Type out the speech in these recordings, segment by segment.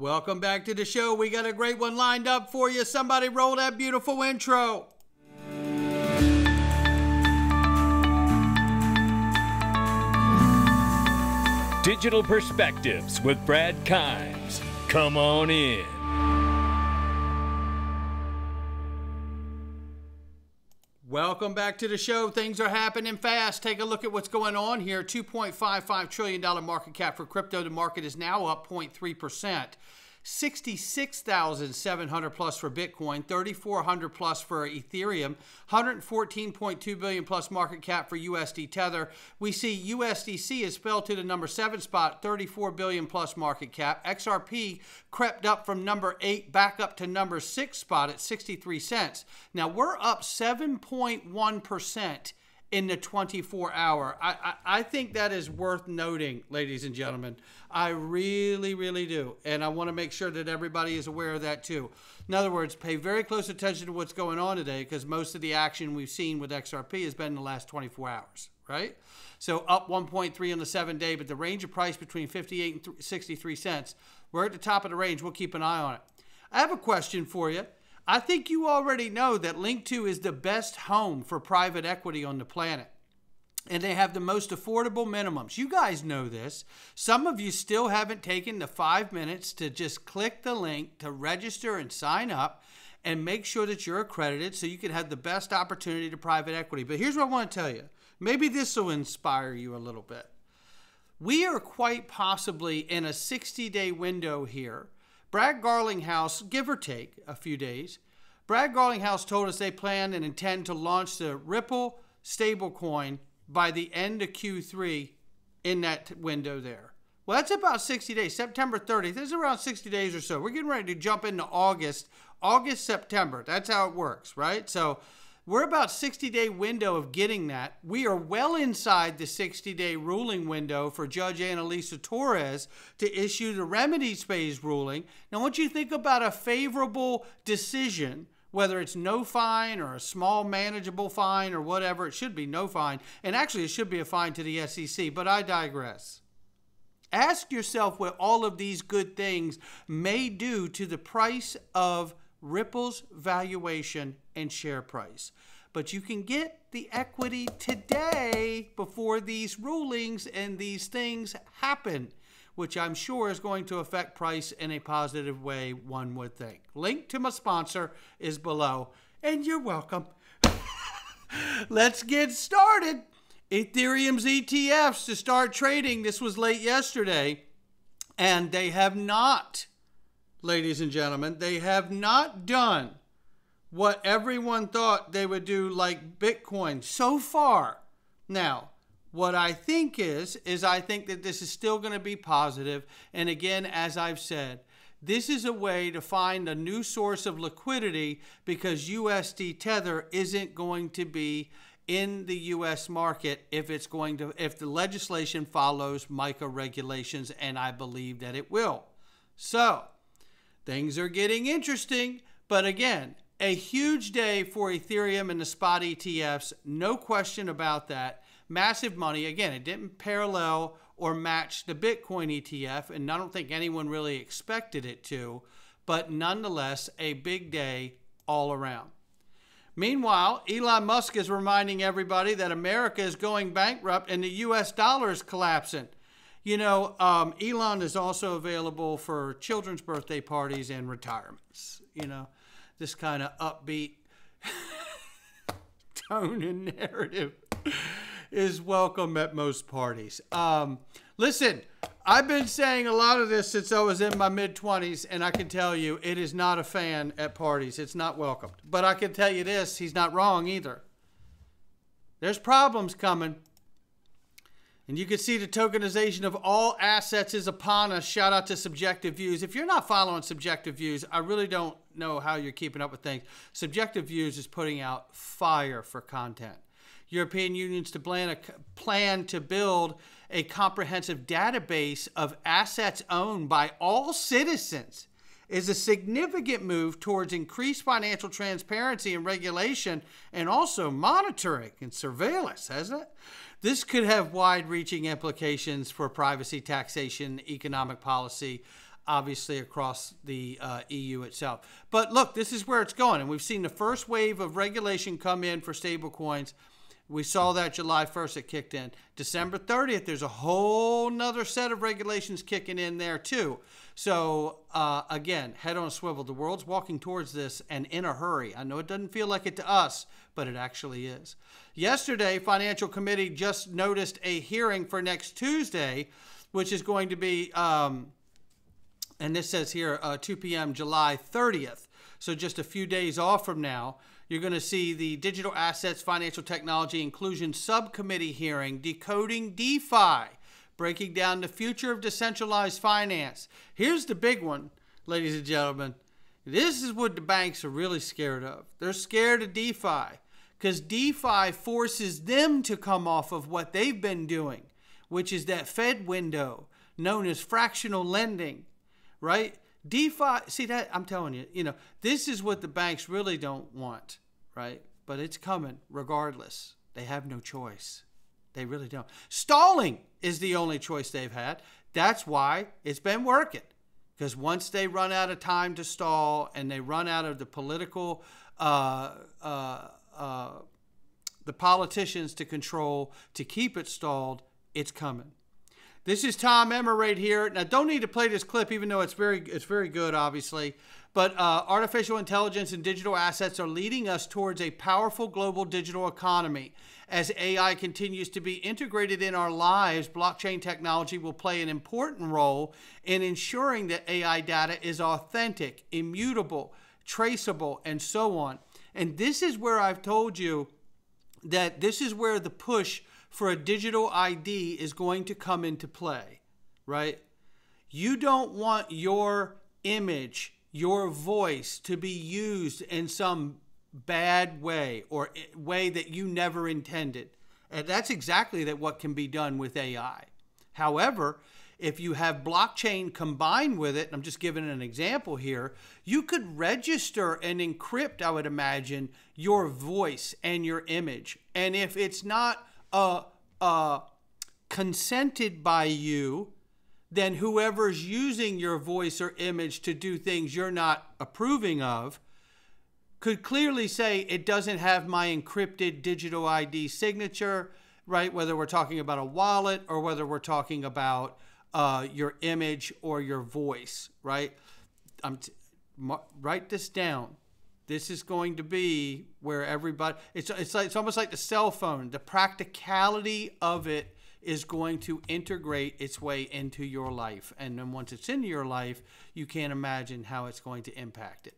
Welcome back to the show. We got a great one lined up for you. Somebody roll that beautiful intro. Digital Perspectives with Brad Kimes. Come on in. Welcome back to the show. Things are happening fast. Take a look at what's going on here. $2.55 trillion market cap for crypto. The market is now up 0.3%. 66,700 plus for Bitcoin, 3,400 plus for Ethereum, 114.2 billion plus market cap for USD Tether. We see USDC is fell to the number 7 spot, 34 billion plus market cap. XRP crept up from number 8 back up to number 6 spot at 63 cents. Now we're up 7.1% in the 24-hour. I think that is worth noting, ladies and gentlemen. I really, really do. And I want to make sure that everybody is aware of that too. In other words, pay very close attention to what's going on today, because most of the action we've seen with XRP has been in the last 24 hours, right? So up 1.3 on the 7-day, but the range of price between 58 and 63 cents. We're at the top of the range. We'll keep an eye on it. I have a question for you. I think you already know that Link2 is the best home for private equity on the planet. And they have the most affordable minimums. You guys know this. Some of you still haven't taken the 5 minutes to just click the link to register and sign up and make sure that you're accredited so you can have the best opportunity to private equity. But here's what I want to tell you. Maybe this will inspire you a little bit. We are quite possibly in a 60-day window here. Brad Garlinghouse, give or take a few days, Brad Garlinghouse told us they plan and intend to launch the Ripple stablecoin by the end of Q3 in that window there. Well, that's about 60 days. September 30th. This is around 60 days or so. We're getting ready to jump into August, September. That's how it works, right? So we're about 60-day window of getting that. We are well inside the 60-day ruling window for Judge Annalisa Torres to issue the remedies phase ruling. Now, I want you to think about a favorable decision, whether it's no fine or a small manageable fine or whatever. It should be no fine. And actually, it should be a fine to the SEC, but I digress. Ask yourself what all of these good things may do to the price of Ripple's valuation and share price. But you can get the equity today before these rulings and these things happen, which I'm sure is going to affect price in a positive way, one would think. Link to my sponsor is below, and you're welcome. Let's get started. Ethereum's ETFs to start trading. This was late yesterday, and they have not, ladies and gentlemen, they have not done what everyone thought they would do like Bitcoin so far. Now, what I think is I think that this is still going to be positive. And again, as I've said, this is a way to find a new source of liquidity because USD Tether isn't going to be in the U.S. market if the legislation follows MiCA regulations, and I believe that it will. So things are getting interesting, but again, a huge day for Ethereum and the spot ETFs, no question about that. Massive money. Again, it didn't parallel or match the Bitcoin ETF, and I don't think anyone really expected it to, but nonetheless, a big day all around. Meanwhile, Elon Musk is reminding everybody that America is going bankrupt and the U.S. dollar is collapsing. You know, Elon is also available for children's birthday parties and retirements. You know, this kind of upbeat tone and narrative is welcome at most parties. Listen, I've been saying a lot of this since I was in my mid-20s, and I can tell you it is not a fan at parties. It's not welcomed. But I can tell you this, he's not wrong either. There's problems coming. And you can see the tokenization of all assets is upon us. Shout out to Subjective Views. If you're not following Subjective Views, I really don't know how you're keeping up with things. Subjective Views is putting out fire for content. European Union's to plan to build a comprehensive database of assets owned by all citizens is a significant move towards increased financial transparency and regulation, and also monitoring and surveillance, hasn't it? This could have wide-reaching implications for privacy, taxation, economic policy. obviously across the EU itself. But look, this is where it's going. And we've seen the first wave of regulation come in for stablecoins. We saw that July 1st it kicked in. December 30th, there's a whole nother set of regulations kicking in there too. So again, head on a swivel. The world's walking towards this and in a hurry. I know it doesn't feel like it to us, but it actually is. Yesterday, Financial Committee just noticed a hearing for next Tuesday, which is going to be, and this says here, 2 p.m. July 30th. So just a few days off from now. You're going to see the Digital Assets Financial Technology Inclusion Subcommittee hearing, Decoding DeFi, breaking down the future of decentralized finance. Here's the big one, ladies and gentlemen. This is what the banks are really scared of. They're scared of DeFi because DeFi forces them to come off of what they've been doing, which is that Fed window known as fractional lending, right? DeFi, see that? I'm telling you, this is what the banks really don't want, right? But it's coming regardless. They have no choice. They really don't. Stalling is the only choice they've had. That's why it's been working. Because once they run out of time to stall and they run out of the political, the politicians to control, to keep it stalled, it's coming. This is Tom Emmer right here. Now, don't need to play this clip, even though it's very good, obviously. But artificial intelligence and digital assets are leading us towards a powerful global digital economy. As AI continues to be integrated in our lives, blockchain technology will play an important role in ensuring that AI data is authentic, immutable, traceable, and so on. And this is where I've told you that this is where the push for a digital ID is going to come into play, right? You don't want your image, your voice to be used in some bad way or way that you never intended. And that's exactly what can be done with AI. However, if you have blockchain combined with it, and I'm just giving an example here, you could register and encrypt, I would imagine, your voice and your image. And if it's not consented by you, then whoever's using your voice or image to do things you're not approving of could clearly say it doesn't have my encrypted digital ID signature, right? Whether we're talking about a wallet or whether we're talking about your image or your voice, right? Write this down. This is going to be where everybody, it's almost like the cell phone. The practicality of it is going to integrate its way into your life. And then once it's into your life, you can't imagine how it's going to impact it.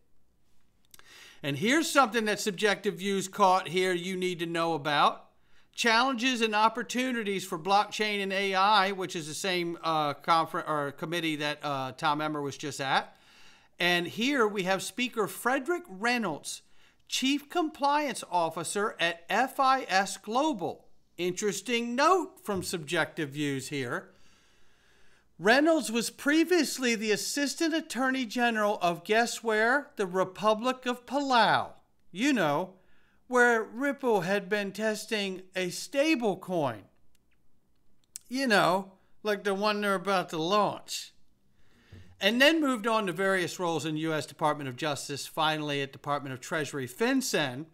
And here's something that Subjective Views caught here you need to know about. Challenges and opportunities for blockchain and AI, which is the same conference or committee that Tom Emmer was just at. And here we have Speaker Frederick Reynolds, Chief Compliance Officer at FIS Global. Interesting note from Subjective Views here. Reynolds was previously the Assistant Attorney General of, guess where? The Republic of Palau. You know, where Ripple had been testing a stable coin. You know, like the one they're about to launch. And then moved on to various roles in U.S. Department of Justice, finally at Department of Treasury, FinCEN,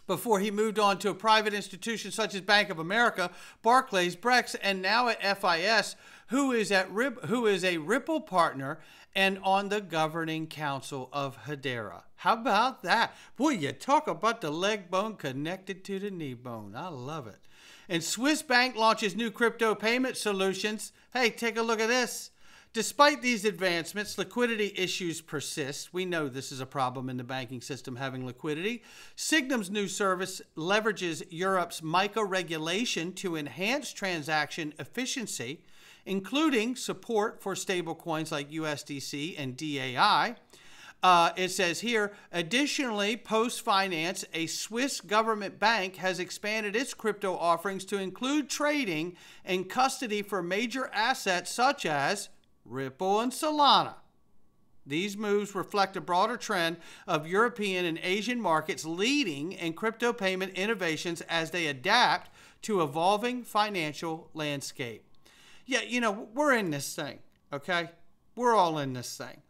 before he moved on to a private institution such as Bank of America, Barclays, Brex, and now at FIS, who is a Ripple partner and on the governing council of Hedera. How about that? Boy, you talk about the leg bone connected to the knee bone. I love it. And Swiss Bank launches new crypto payment solutions. Hey, take a look at this. Despite these advancements, liquidity issues persist. We know this is a problem in the banking system, having liquidity. Signum's new service leverages Europe's MiCA regulation to enhance transaction efficiency, including support for stablecoins like USDC and DAI. It says here, additionally, Post Finance, a Swiss government bank, has expanded its crypto offerings to include trading and custody for major assets such as Ripple and Solana. These moves reflect a broader trend of European and Asian markets leading in crypto payment innovations as they adapt to evolving financial landscape. Yeah, you know, we're in this thing, okay? We're all in this thing.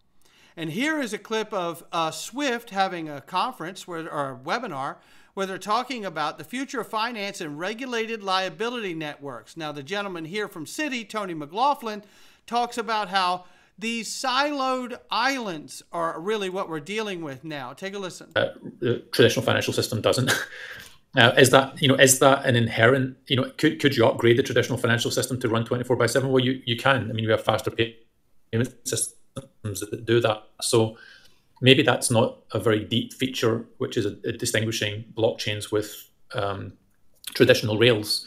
And here is a clip of Swift having a conference or a webinar where they're talking about the future of finance and regulated liability networks. Now, the gentleman here from Citi, Tony McLaughlin, talks about how these siloed islands are really what we're dealing with now. Take a listen. The traditional financial system doesn't. Is that an inherent, could you upgrade the traditional financial system to run 24/7? Well, you can. I mean, we have faster payment systems that do that. So maybe that's not a very deep feature, which is a distinguishing blockchains with traditional rails.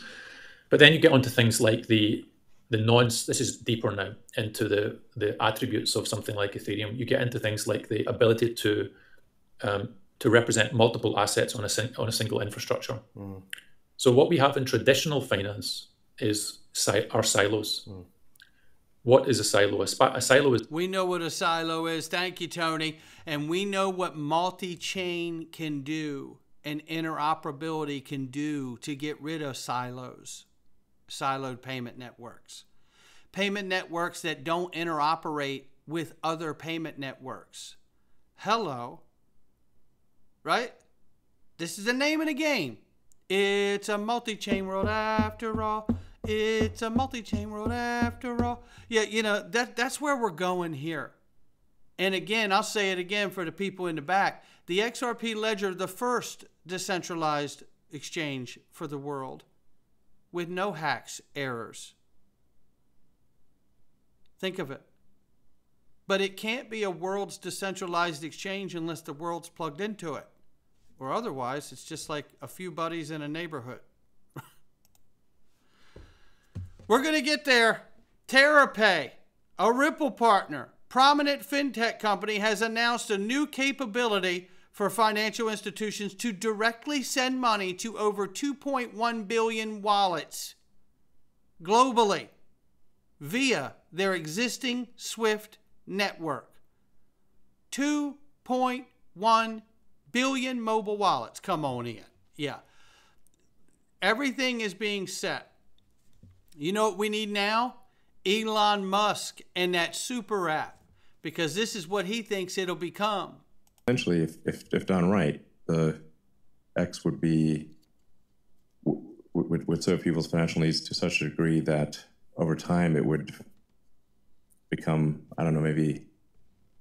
But then you get onto things like the nodes. This is deeper now into the attributes of something like Ethereum. You get into things like the ability to represent multiple assets on a single infrastructure. So what we have in traditional finance is our silos. What is a silo? A silo is... We know what a silo is. Thank you, Tony. And we know what multi-chain can do and interoperability can do to get rid of silos, siloed payment networks. Payment networks that don't interoperate with other payment networks. Hello. Right? This is the name of the game. It's a multi-chain world after all. It's a multi-chain world after all. Yeah, that's where we're going here. And again, I'll say it again for the people in the back. The XRP Ledger, the first decentralized exchange for the world with no hacks, errors. Think of it. But it can't be a world's decentralized exchange unless the world's plugged into it. Or otherwise, it's just like a few buddies in a neighborhood. We're going to get there. TerraPay, a Ripple partner, prominent fintech company, has announced a new capability for financial institutions to directly send money to over 2.1 billion wallets globally via their existing SWIFT network. 2.1 billion mobile wallets. Come on in. Yeah. Everything is being set. You know what we need now? Elon Musk and that SuperApp, because this is what he thinks it'll become. Essentially, if done right, the X would serve people's financial needs to such a degree that over time it would become, I don't know, maybe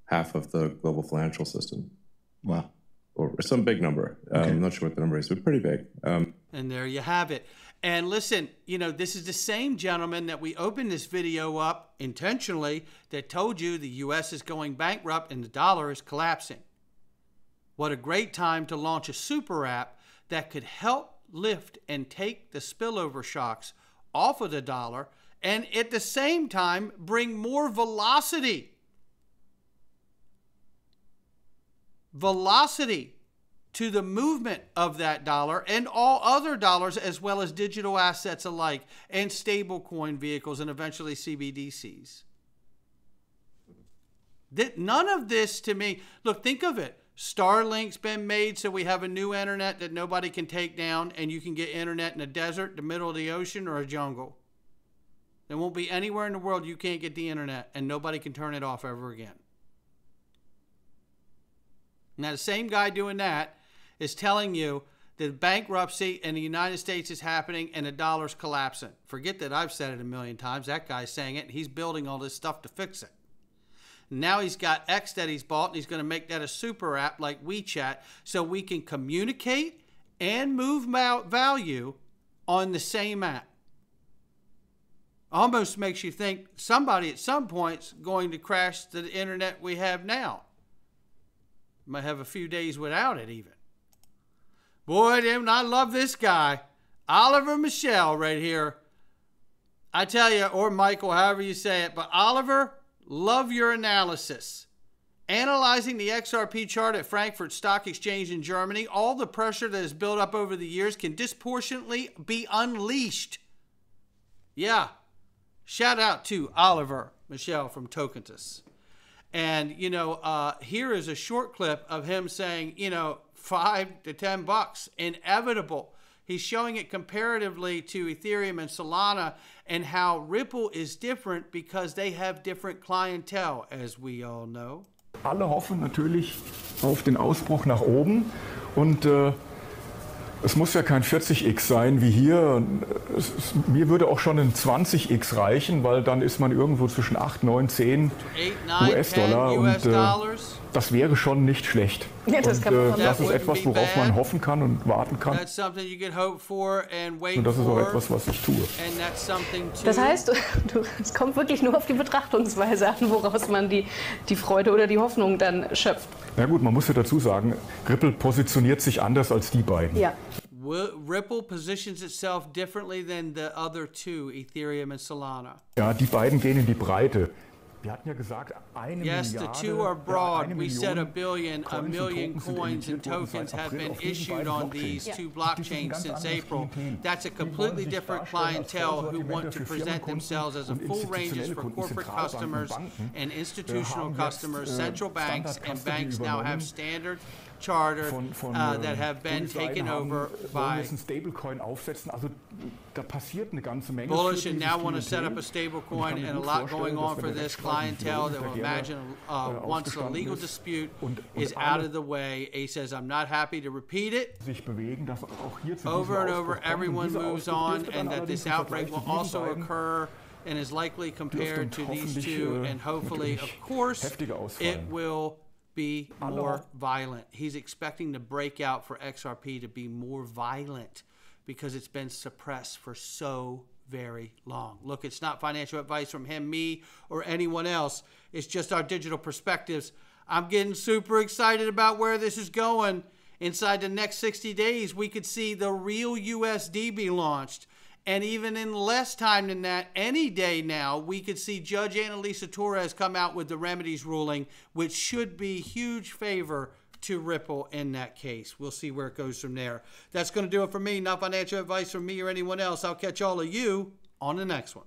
half of the global financial system. Wow. Or some big number. Okay. I'm not sure what the number is, but pretty big. And there you have it. And listen, this is the same gentleman that we opened this video up intentionally that told you the U.S. is going bankrupt and the dollar is collapsing. What a great time to launch a super app that could help lift and take the spillover shocks off of the dollar and at the same time bring more velocity to the movement of that dollar and all other dollars, as well as digital assets alike and stablecoin vehicles and eventually CBDCs. None of this to me, look, think of it. Starlink's been made so we have a new internet that nobody can take down, and you can get internet in a desert, the middle of the ocean, or a jungle. There won't be anywhere in the world you can't get the internet, and nobody can turn it off ever again. Now, the same guy doing that is telling you that bankruptcy in the United States is happening and the dollar's collapsing. Forget that I've said it a million times. That guy's saying it, and he's building all this stuff to fix it. Now he's got X that he's bought, and he's going to make that a super app like WeChat so we can communicate and move value on the same app. Almost makes you think somebody at some point's going to crash the internet we have now. Might have a few days without it even. Boy, I love this guy. Oliver Michel right here. I tell you, or Michael, however you say it, but Oliver, love your analysis. Analyzing the XRP chart at Frankfurt Stock Exchange in Germany, all the pressure that has built up over the years can disproportionately be unleashed. Yeah. Shout out to Oliver Michel from Tokentus. And, here is a short clip of him saying, $5 to $10, inevitable. He's showing it comparatively to Ethereum and Solana and how Ripple is different because they have different clientele, as we all know. Alle hoffen natürlich auf den Ausbruch nach oben und es muss ja kein 40x sein wie hier. Mir würde auch schon ein 20x reichen, weil dann ist man irgendwo zwischen 8, 9, 10 US-Dollar und das wäre schon nicht schlecht. Ja, das ist etwas, worauf man hoffen kann und warten kann. Und das ist auch etwas, was ich tue. Das heißt, es kommt wirklich nur auf die Betrachtungsweise an, woraus man die Freude oder die Hoffnung dann schöpft. Na gut, man muss ja dazu sagen, Ripple positioniert sich anders als die beiden. Ja. Ripple positions itself differently than the other two, Ethereum and Solana. Ja, die beiden gehen in die Breite. Wir hatten ja gesagt, yes, the two are broad. We said a million coins and tokens have been issued on these two blockchains since April. That's a completely different clientele who want to present themselves as a full ranges for corporate customers and institutional customers. Central banks and banks now have standard charter that have been taken over by bullish and now want to set up a stable coin, and a lot going on for this clientele that will imagine once the legal dispute is out of the way. He says, I'm not happy to repeat it. Over and over, everyone moves on, and that this outbreak will also occur and is likely compared to these two, and hopefully, of course, it will be more violent. He's expecting the breakout for XRP to be more violent because it's been suppressed for so very long. Look, it's not financial advice from him, me, or anyone else. It's just our digital perspectives. I'm getting super excited about where this is going. Inside the next 60 days, we could see the real USD be launched. And even in less time than that, any day now, we could see Judge Annalisa Torres come out with the remedies ruling, which should be huge favor to Ripple in that case. We'll see where it goes from there. That's going to do it for me. Not financial advice from me or anyone else. I'll catch all of you on the next one.